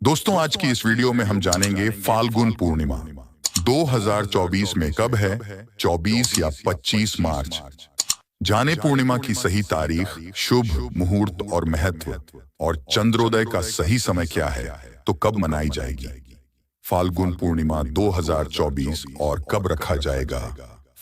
दोस्तों, आज की इस वीडियो में हम जानेंगे फाल्गुन पूर्णिमा 2024 में कब है। 24 या 25 मार्च। जाने पूर्णिमा की सही तारीख, शुभ मुहूर्त और महत्व, और चंद्रोदय का सही समय क्या है, तो कब मनाई जाएगी फाल्गुन पूर्णिमा 2024 और कब रखा जाएगा।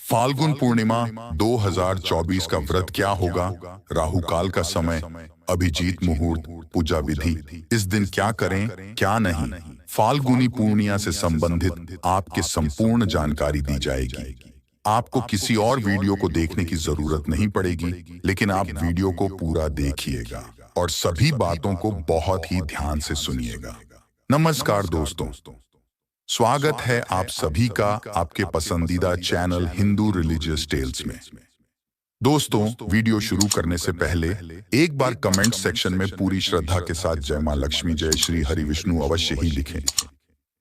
फाल्गुन पूर्णिमा 2024 का व्रत क्या होगा, राहु काल का समय, अभिजीत मुहूर्त, पूजा विधि, इस दिन क्या करें क्या नहीं, फाल्गुनी पूर्णिमा से संबंधित आपके संपूर्ण जानकारी दी जाएगी। आपको किसी और वीडियो को देखने की जरूरत नहीं पड़ेगी, लेकिन आप वीडियो को पूरा देखिएगा और सभी बातों को बहुत ही ध्यान से सुनिएगा। नमस्कार दोस्तों, स्वागत है आप सभी का आपके पसंदीदा चैनल हिंदू रिलीजियस टेल्स में। दोस्तों, वीडियो शुरू करने से पहले एक बार कमेंट सेक्शन में पूरी श्रद्धा के साथ जय मां लक्ष्मी, जय श्री हरि विष्णु अवश्य ही लिखें।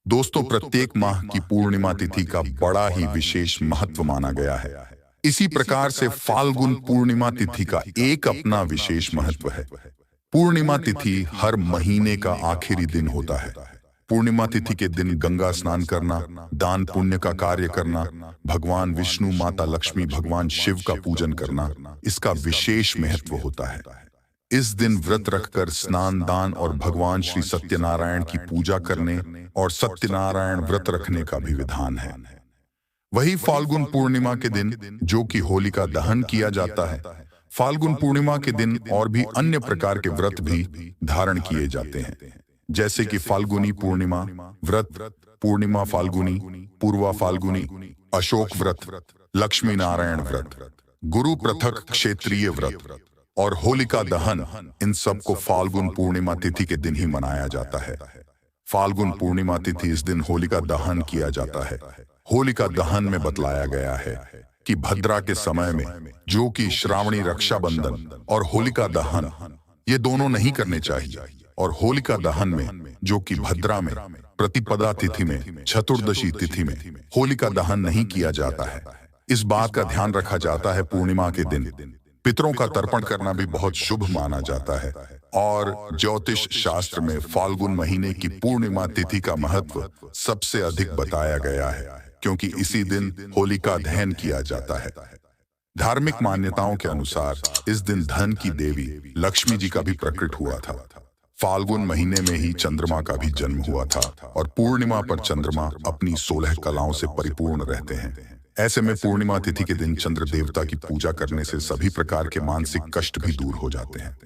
दोस्तों, प्रत्येक माह की पूर्णिमा तिथि का बड़ा ही विशेष महत्व माना गया है। इसी प्रकार से फाल्गुन पूर्णिमा तिथि का एक अपना विशेष महत्व है। पूर्णिमा तिथि हर महीने का आखिरी दिन होता है। पूर्णिमा तिथि के दिन गंगा स्नान करना, दान पुण्य का कार्य करना, भगवान विष्णु, माता लक्ष्मी, भगवान शिव का पूजन करना, इसका विशेष महत्व होता है। इस दिन व्रत रखकर स्नान, दान और भगवान श्री सत्यनारायण की पूजा करने और सत्यनारायण व्रत रखने का भी विधान है। वही फाल्गुन पूर्णिमा के दिन, जो कि होलिका दहन किया जाता है, फाल्गुन पूर्णिमा के दिन और भी अन्य प्रकार के व्रत भी धारण किए जाते हैं, जैसे कि फाल्गुनी पूर्णिमा व्रत, पूर्णिमा फाल्गुनी, पूर्वा फाल्गुनी, अशोक व्रत, लक्ष्मी नारायण व्रत, गुरु पृथक क्षेत्रीय व्रत और होलिका दहन। इन सब को फाल्गुन पूर्णिमा तिथि के दिन ही मनाया जाता है। फाल्गुन पूर्णिमा तिथि इस दिन होलिका दहन किया जाता है। होलिका दहन में बतलाया गया है कि भद्रा के समय में, जो कि श्रावणी रक्षाबंधन और होलिका दहन, ये दोनों नहीं करने चाहिए। और होलिका दहन में, जो कि भद्रा में प्रतिपदा तिथि में, चतुर्दशी तिथि में होलिका दहन नहीं किया जाता है। इस बात का ध्यान रखा जाता है। पूर्णिमा के दिन पितरों का तर्पण करना भी बहुत शुभ माना जाता है। और ज्योतिष शास्त्र में फाल्गुन महीने की पूर्णिमा तिथि का महत्व सबसे अधिक बताया गया है, क्योंकि इसी दिन होलिका दहन किया जाता है। धार्मिक मान्यताओं के अनुसार इस दिन धन की देवी लक्ष्मी जी का भी प्रकट हुआ था। फाल्गुन महीने में ही चंद्रमा का भी जन्म हुआ था, और पूर्णिमा पर चंद्रमा अपनी 16 कलाओं से परिपूर्ण रहते हैं। ऐसे में पूर्णिमा तिथि के दिन चंद्र देवता की पूजा करने से सभी प्रकार के मानसिक कष्ट भी दूर हो जाते हैं।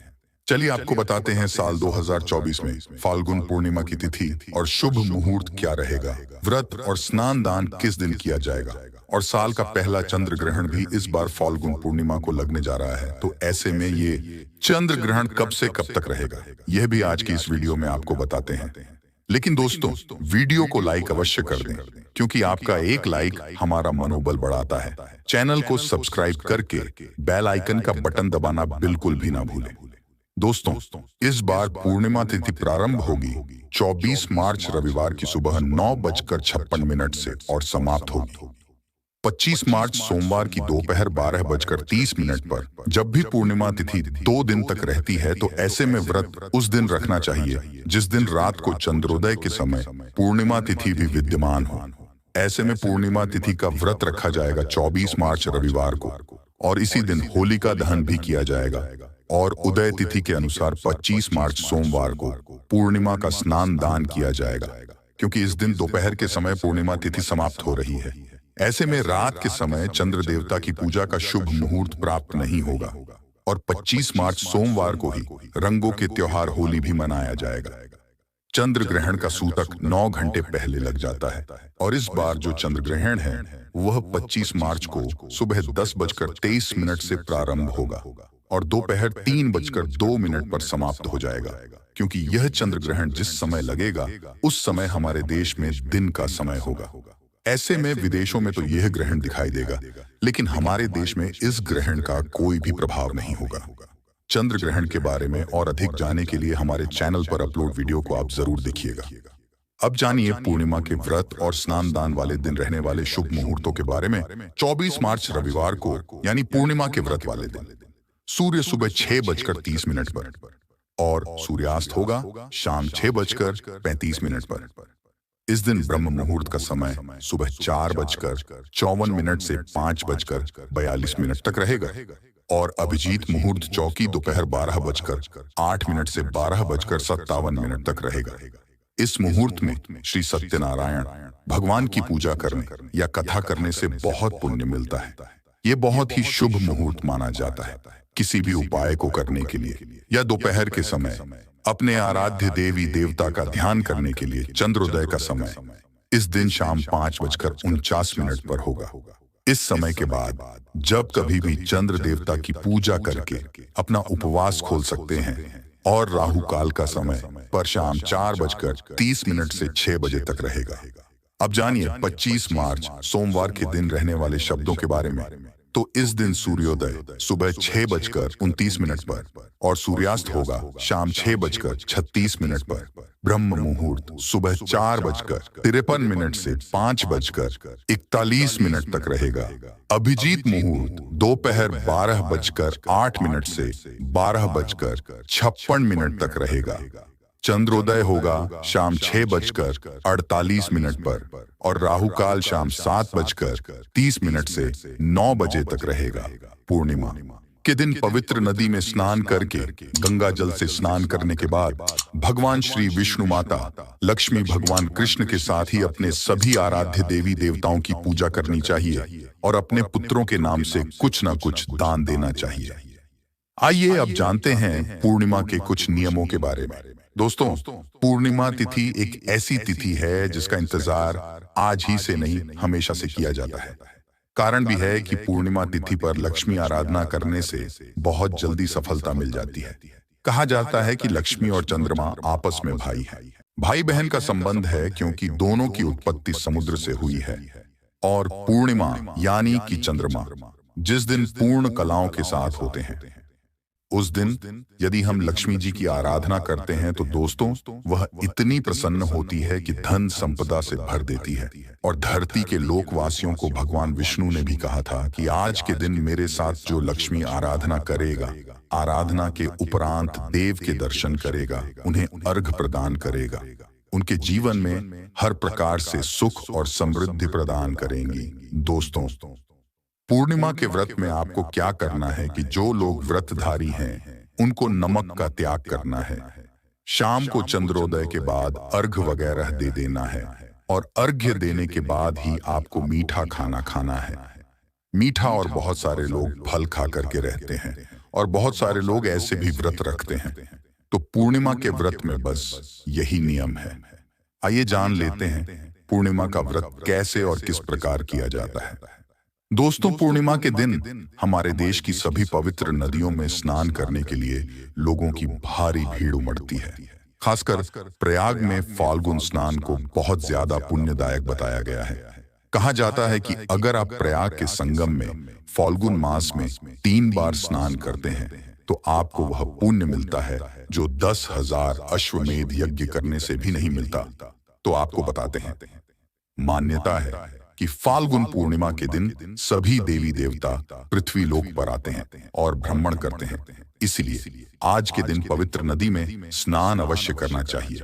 चलिए आपको बताते हैं साल 2024 में फाल्गुन पूर्णिमा की तिथि और शुभ मुहूर्त क्या रहेगा, व्रत और स्नान दान किस दिन किया जाएगा, और साल का पहला चंद्र ग्रहण भी इस बार फाल्गुन पूर्णिमा को लगने जा रहा है। तो ऐसे में ये चंद्र ग्रहण कब से कब तक रहेगा, यह भी आज की इस वीडियो में आपको बताते हैं। लेकिन दोस्तों, वीडियो को लाइक अवश्य कर दें, क्योंकि आपका एक लाइक हमारा मनोबल बढ़ाता है। चैनल को सब्सक्राइब करके बेल आइकन का बटन दबाना बिल्कुल भी ना भूलें। दोस्तों, इस बार पूर्णिमा तिथि प्रारंभ होगी 24 मार्च रविवार की सुबह 9:56 से और समाप्त होगी 25 मार्च सोमवार की दोपहर 12:30 पर। जब भी पूर्णिमा तिथि 2 दिन तक रहती है, तो ऐसे में व्रत उस दिन रखना चाहिए जिस दिन रात को चंद्रोदय के समय पूर्णिमा तिथि भी विद्यमान हो। ऐसे में पूर्णिमा तिथि का व्रत रखा जाएगा 24 मार्च रविवार को, और इसी दिन होलिका दहन भी किया जाएगा। और उदय तिथि के अनुसार 25 मार्च सोमवार को पूर्णिमा का स्नान दान किया जाएगा, क्योंकि इस दिन दोपहर के समय पूर्णिमा तिथि समाप्त हो रही है। ऐसे में रात के समय चंद्र देवता की पूजा का शुभ मुहूर्त प्राप्त नहीं होगा, और 25 मार्च सोमवार को ही रंगों के त्योहार होली भी मनाया जाएगा। चंद्र ग्रहण का सूतक 9 घंटे पहले लग जाता है, और इस बार जो चंद्र ग्रहण है वह 25 मार्च को सुबह 10:23 से प्रारंभ होगा और दोपहर 3:02 पर समाप्त हो जाएगा। क्योंकि यह चंद्र ग्रहण जिस समय लगेगा, उस समय हमारे देश में दिन का समय होगा। ऐसे में विदेशों में तो यह ग्रहण दिखाई देगा, लेकिन हमारे देश में इस ग्रहण का कोई भी प्रभाव नहीं होगा। चंद्र ग्रहण के बारे में और अधिक जानने के लिए हमारे चैनल पर अपलोड वीडियो को आप जरूर देखिएगा। अब जानिए पूर्णिमा के व्रत और स्नान दान वाले दिन रहने वाले शुभ मुहूर्तों के बारे में। 24 मार्च रविवार को, यानी पूर्णिमा के व्रत वाले दिन, सूर्य सुबह 6:30 पर और सूर्यास्त होगा शाम 6:35 पर। इस दिन ब्रह्म मुहूर्त का समय सुबह 4:54 से 5:42 तक रहेगा और अभिजीत मुहूर्त चौकी दोपहर 12:08 से 12:57 तक रहेगा। इस मुहूर्त में श्री सत्यनारायण भगवान की पूजा करने या कथा करने से बहुत पुण्य मिलता है। ये बहुत ही शुभ मुहूर्त माना जाता है किसी भी उपाय को करने के लिए या दोपहर के समय अपने आराध्य देवी देवता का ध्यान करने के लिए। चंद्रोदय का समय इस दिन शाम 5:49 पर होगा। इस समय के बाद जब कभी भी चंद्र देवता की पूजा करके अपना उपवास खोल सकते हैं और राहु काल का समय पर शाम 4:30 से 6 बजे तक रहेगा। अब जानिए 25 मार्च सोमवार के दिन रहने वाले शब्दों के बारे में। तो इस दिन सूर्योदय सुबह 6:29 पर और सूर्यास्त होगा शाम 6:36 पर। ब्रह्म मुहूर्त सुबह 4:53 से 5:41 तक रहेगा। अभिजीत मुहूर्त दोपहर 12:08 से 12:56 तक रहेगा। चंद्रोदय होगा शाम 6:48 पर और राहु काल शाम 7:30 से 9 बजे तक रहेगा। पूर्णिमा के दिन पवित्र नदी में स्नान करके गंगा जल से स्नान करने के बाद भगवान श्री विष्णु माता लक्ष्मी भगवान कृष्ण के साथ ही अपने सभी आराध्य देवी देवताओं की पूजा करनी चाहिए और अपने पुत्रों के नाम से कुछ न कुछ दान देना चाहिए। आइए अब जानते हैं पूर्णिमा के कुछ नियमों के बारे में। दोस्तों, पूर्णिमा तिथि एक ऐसी तिथि है जिसका इंतजार आज ही से नहीं हमेशा से किया जाता है। कारण भी है कि पूर्णिमा तिथि पर लक्ष्मी आराधना करने से बहुत जल्दी सफलता मिल जाती है। कहा जाता है कि लक्ष्मी और चंद्रमा आपस में भाई हैं। भाई बहन का संबंध है क्योंकि दोनों की उत्पत्ति समुद्र से हुई है। और पूर्णिमा यानी कि चंद्रमा जिस दिन पूर्ण कलाओं के साथ होते हैं, उस दिन यदि हम लक्ष्मी जी की आराधना करते हैं तो दोस्तों वह इतनी प्रसन्न होती है कि धन संपदा से भर देती है। और धरती के लोकवासियों को भगवान विष्णु ने भी कहा था कि आज के दिन मेरे साथ जो लक्ष्मी आराधना करेगा, आराधना के उपरांत देव के दर्शन करेगा, उन्हें अर्घ प्रदान करेगा, उनके जीवन में हर प्रकार से सुख और समृद्धि प्रदान करेंगी। दोस्तों, पूर्णिमा के व्रत में आपको क्या करना है कि जो लोग व्रतधारी हैं उनको नमक का त्याग करना है। शाम को चंद्रोदय के बाद अर्घ वगैरह दे देना है और अर्घ्य देने के बाद ही आपको मीठा खाना खाना है। मीठा और बहुत सारे लोग फल खा करके रहते हैं और बहुत सारे लोग ऐसे भी व्रत रखते हैं। तो पूर्णिमा के व्रत में बस यही नियम है। आइए जान लेते हैं पूर्णिमा का व्रत कैसे और किस प्रकार किया जाता है। दोस्तों, पूर्णिमा के दिन हमारे देश की सभी पवित्र नदियों में स्नान करने के लिए लोगों की भारी भीड़ उमड़ती है। खासकर प्रयाग में फाल्गुन स्नान को बहुत ज्यादा पुण्यदायक बताया गया है। कहा जाता है कि अगर आप प्रयाग के संगम में फाल्गुन मास में 3 बार स्नान करते हैं तो आपको वह पुण्य मिलता है जो 10,000 अश्वमेध यज्ञ करने से भी नहीं मिलता। तो आपको बताते हैं, मान्यता है कि फाल्गुन पूर्णिमा के दिन सभी देवी देवता पृथ्वी लोक पर आते हैं और भ्रमण करते हैं। इसलिए आज के दिन पवित्र नदी में स्नान अवश्य करना चाहिए।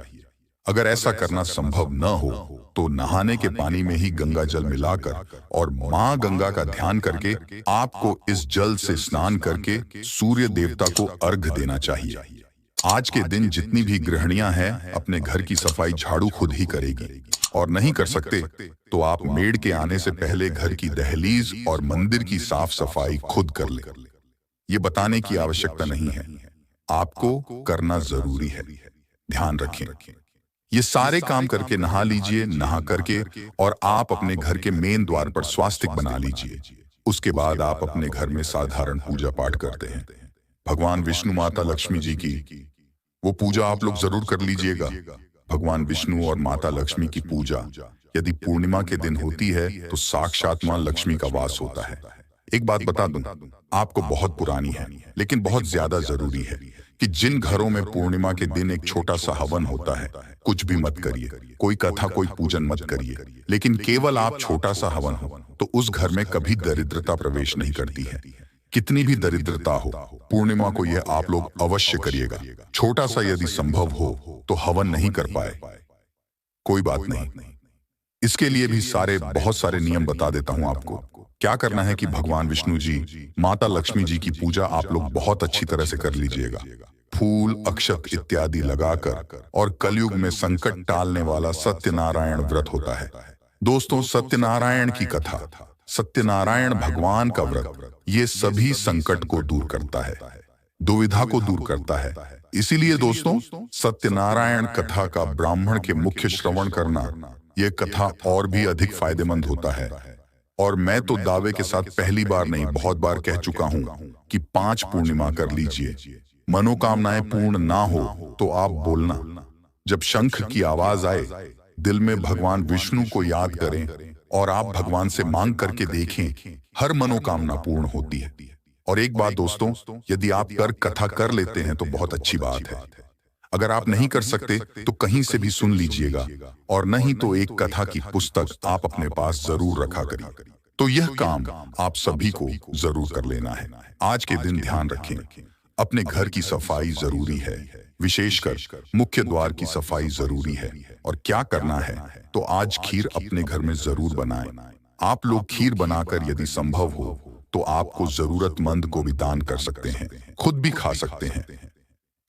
अगर ऐसा करना संभव न हो तो नहाने के पानी में ही गंगा जल मिलाकर और मां गंगा का ध्यान करके आपको इस जल से स्नान करके सूर्य देवता को अर्घ देना चाहिए। आज के दिन जितनी भी गृहिणियां हैं अपने घर की सफाई झाड़ू खुद ही करेगी और नहीं कर सकते तो आप मेड के आने से पहले घर की दहलीज और मंदिर की साफ सफाई खुद कर ले। ये बताने की आवश्यकता नहीं है, आपको करना जरूरी है। ध्यान रखें, ये सारे काम करके नहा लीजिए। नहा करके और आप अपने घर के मेन द्वार पर स्वास्तिक बना लीजिए। उसके बाद आप अपने घर में साधारण पूजा पाठ करते हैं। भगवान विष्णु माता लक्ष्मी जी की वो पूजा आप लोग जरूर कर लीजिएगा। भगवान विष्णु और माता लक्ष्मी की पूजा यदि पूर्णिमा के दिन होती है तो साक्षात मां लक्ष्मी का वास होता है। एक बात बता दूं, आपको बहुत पुरानी है लेकिन बहुत ज्यादा जरूरी है कि जिन घरों में पूर्णिमा के दिन एक छोटा सा हवन होता है, कुछ भी मत करिए, कोई कथा कोई पूजन मत करिए, लेकिन केवल आप छोटा सा हवन हो तो उस घर में कभी दरिद्रता प्रवेश नहीं करती है। कितनी भी दरिद्रता हो, पूर्णिमा को यह आप लोग अवश्य करिएगा। छोटा सा यदि संभव हो तो हवन नहीं कर पाए, कोई बात नहीं, इसके लिए भी बहुत सारे नियम बता देता हूं आपको। क्या करना है कि भगवान विष्णु जी, माता लक्ष्मी जी की पूजा आप लोग बहुत अच्छी तरह से कर लीजिएगा। फूल, अक्षत इत्यादि लगाकर, और कलयुग में संकट टालने वाला सत्यनारायण व्रत होता है। दोस्तों, सत्यनारायण की कथा, सत्यनारायण भगवान का व्रत, ये सभी संकट को दूर करता है, दुविधा को दूर करता है। इसीलिए दोस्तों, सत्यनारायण कथा का ब्राह्मण के मुख्य श्रवण करना, यह कथा और भी अधिक फायदेमंद होता है। और मैं तो दावे के साथ पहली बार नहीं, बहुत बार कह चुका हूं कि 5 पूर्णिमा कर लीजिए। मनोकामनाएं पूर्ण ना हो तो आप बोलना। जब शंख की आवाज आए, दिल में भगवान विष्णु को याद करें और आप भगवान से मांग करके देखें, हर मनोकामना पूर्ण होती है। और एक बात दोस्तों, यदि आप कथा कर लेते हैं तो बहुत अच्छी बात है। अगर आप नहीं कर सकते तो कहीं से भी सुन लीजिएगा, और नहीं तो एक कथा की पुस्तक आप अपने पास जरूर रखा करिए। तो यह काम आप सभी को जरूर कर लेना है। आज के दिन ध्यान रखें, अपने घर की सफाई जरूरी है, विशेषकर मुख्य द्वार की सफाई जरूरी है। और क्या करना है तो आज खीर अपने घर में जरूर बनाएं। आप लोग खीर बनाकर यदि संभव हो तो आपको जरूरतमंद को भी दान कर सकते हैं, खुद भी खा सकते हैं।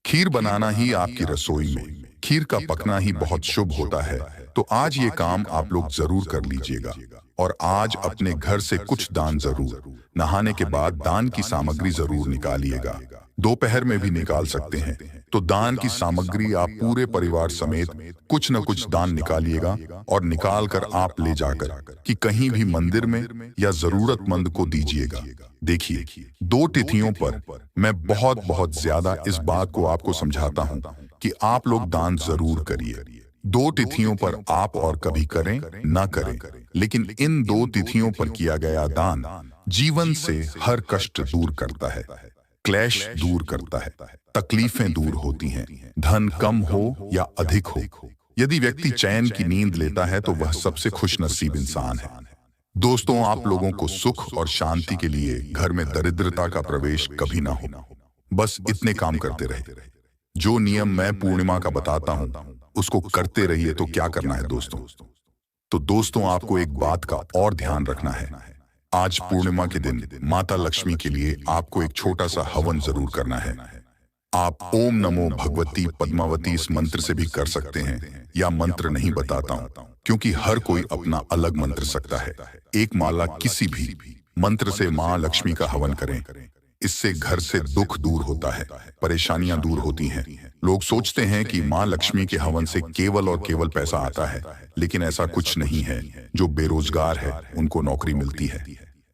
खीर बनाना ही आपकी रसोई में, खीर का पकना ही बहुत शुभ होता है। तो आज ये काम आप लोग जरूर कर लीजिएगा। और आज अपने घर से कुछ दान जरूर, नहाने के बाद दान की सामग्री जरूर निकालिएगा। दोपहर में भी निकाल सकते हैं। तो दान की सामग्री आप पूरे परिवार समेत कुछ न कुछ दान निकालिएगा, और निकाल कर आप ले जाकर कि कहीं भी मंदिर में या जरूरतमंद को दीजिएगा। देखिए, 2 तिथियों पर मैं बहुत ज्यादा इस बात को आपको समझाता हूं कि आप लोग दान जरूर करिए। 2 तिथियों पर आप और कभी करें ना करें, लेकिन इन 2 तिथियों पर किया गया दान जीवन से हर कष्ट दूर करता है, क्लेश दूर करता है, तकलीफें दूर होती हैं, धन कम हो या अधिक हो। यदि व्यक्ति चैन की नींद लेता है तो वह सबसे खुशनसीब इंसान है। दोस्तों, आप लोगों को सुख और शांति के लिए घर में दरिद्रता का प्रवेश कभी ना हो। बस इतने काम करते रहे। जो नियम मैं पूर्णिमा का बताता हूं उसको करते रहिए। तो क्या करना है दोस्तों? तो दोस्तों, आपको एक बात का और ध्यान रखना है। आज पूर्णिमा के दिन माता लक्ष्मी के लिए आपको एक छोटा सा हवन जरूर करना है। आप ओम नमो भगवती पद्मावती इस मंत्र से भी कर सकते हैं, या मंत्र नहीं बताता हूं क्योंकि हर कोई अपना अलग मंत्र सकता है। एक माला किसी भी मंत्र से माँ लक्ष्मी का हवन करें। इससे घर से दुख दूर होता है, परेशानियां दूर होती हैं। लोग सोचते हैं कि माँ लक्ष्मी के हवन से केवल और केवल पैसा आता है, लेकिन ऐसा कुछ नहीं है। जो बेरोजगार है उनको नौकरी मिलती है,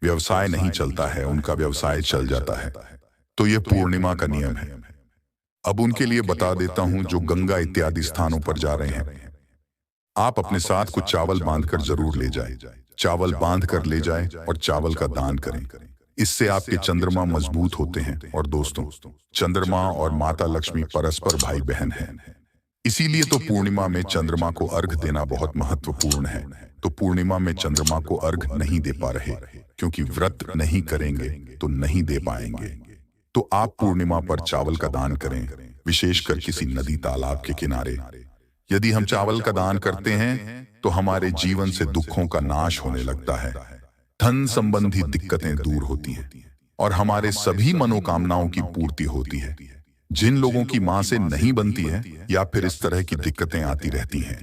व्यवसाय नहीं चलता है उनका व्यवसाय चल जाता है। तो यह पूर्णिमा का नियम है। अब उनके लिए बता देता हूं जो गंगा इत्यादि स्थानों पर जा रहे हैं। आप अपने साथ कुछ चावल बांधकर जरूर ले जाएं। चावल बांध कर ले जाएं और चावल का दान करें। इससे आपके चंद्रमा मजबूत होते हैं। और दोस्तों, चंद्रमा और माता लक्ष्मी परस्पर भाई बहन हैं। इसीलिए तो पूर्णिमा में चंद्रमा को अर्घ देना बहुत महत्वपूर्ण है। तो पूर्णिमा में चंद्रमा को अर्घ नहीं दे पा रहे क्योंकि व्रत नहीं करेंगे तो नहीं दे पाएंगे। तो आप पूर्णिमा पर चावल का दान करें, विशेषकर किसी नदी तालाब के किनारे। यदि हम चावल का दान करते हैं तो हमारे जीवन से दुखों का नाश होने लगता है, धन संबंधी दिक्कतें दूर होती हैं और हमारे सभी मनोकामनाओं की पूर्ति होती है। जिन लोगों की मां से नहीं बनती है या फिर इस तरह की दिक्कतें आती रहती हैं,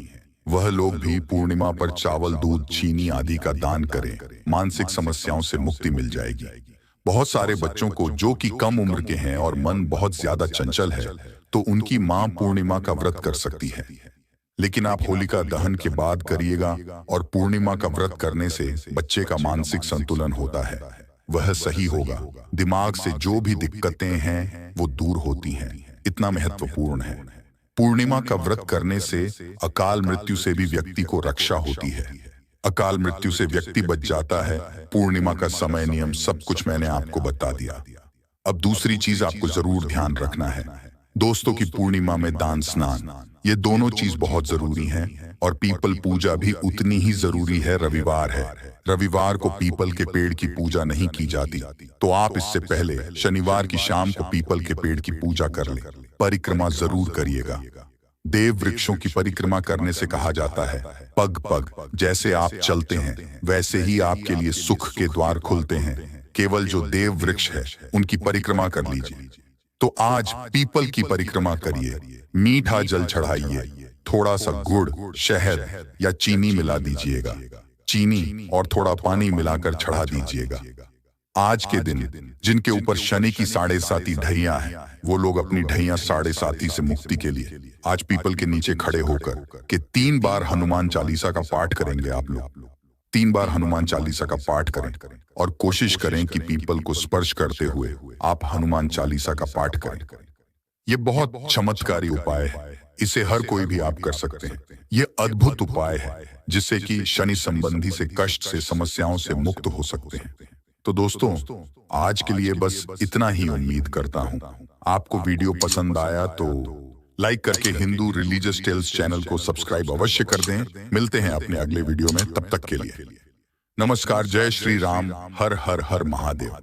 वह लोग भी पूर्णिमा पर चावल, दूध, चीनी आदि का दान करें। मानसिक समस्याओं से मुक्ति मिल जाएगी। बहुत सारे बच्चों को जो कि कम उम्र के हैं और मन बहुत ज्यादा चंचल है, तो उनकी मां पूर्णिमा का व्रत कर सकती है। लेकिन आप होलिका दहन के बाद करिएगा, और पूर्णिमा का व्रत करने से बच्चे का मानसिक संतुलन होता है, वह सही होगा। दिमाग से जो भी दिक्कतें हैं वो दूर होती हैं। इतना महत्वपूर्ण है। पूर्णिमा का व्रत करने से अकाल मृत्यु से भी व्यक्ति को रक्षा होती है। अकाल मृत्यु से व्यक्ति बच जाता है। पूर्णिमा का समय, नियम, सब कुछ मैंने आपको बता दिया। अब दूसरी चीज आपको जरूर ध्यान रखना है। दोस्तों की पूर्णिमा में दान स्नान, ये दोनों चीज बहुत जरूरी हैं और पीपल पूजा भी उतनी ही जरूरी है। रविवार है, रविवार को पीपल के पेड़ की पूजा नहीं की जाती, तो आप इससे पहले शनिवार की शाम को पीपल के पेड़ की पूजा कर ले। परिक्रमा जरूर करिएगा। देव वृक्षों की परिक्रमा करने से कहा जाता है, पग पग जैसे आप चलते हैं वैसे ही आपके लिए सुख के द्वार खुलते हैं। केवल जो देव वृक्ष है उनकी परिक्रमा कर लीजिए। तो आज पीपल की परिक्रमा करिए, मीठा जल चढ़ाइए, थोड़ा सा गुड़, शहद या चीनी मिला दीजिएगा। चीनी और थोड़ा पानी मिलाकर चढ़ा दीजिएगा। आज के दिन जिनके ऊपर शनि की 7.5 ढैया है, वो लोग अपनी ढैया 7.5 से मुक्ति के लिए आज पीपल के नीचे खड़े होकर के 3 बार हनुमान चालीसा का पाठ करेंगे। आप लोग 3 बार हनुमान चालीसा का पाठ करें और कोशिश करें कि पीपल को स्पर्श करते हुए आप हनुमान चालीसा का पाठ करें। ये बहुत चमत्कारी उपाय है, इसे हर कोई भी आप कर सकते हैं। ये अद्भुत उपाय है जिससे कि शनि संबंधी से कष्ट से समस्याओं से मुक्त हो सकते हैं। तो दोस्तों, आज के लिए बस इतना ही। उम्मीद करता हूं आपको वीडियो पसंद आया तो लाइक करके हिंदू रिलीजियस टेल्स चैनल को सब्सक्राइब अवश्य कर दें। मिलते हैं अपने अगले वीडियो में, तब तक के लिए नमस्कार। जय श्री राम। हर हर हर महादेव।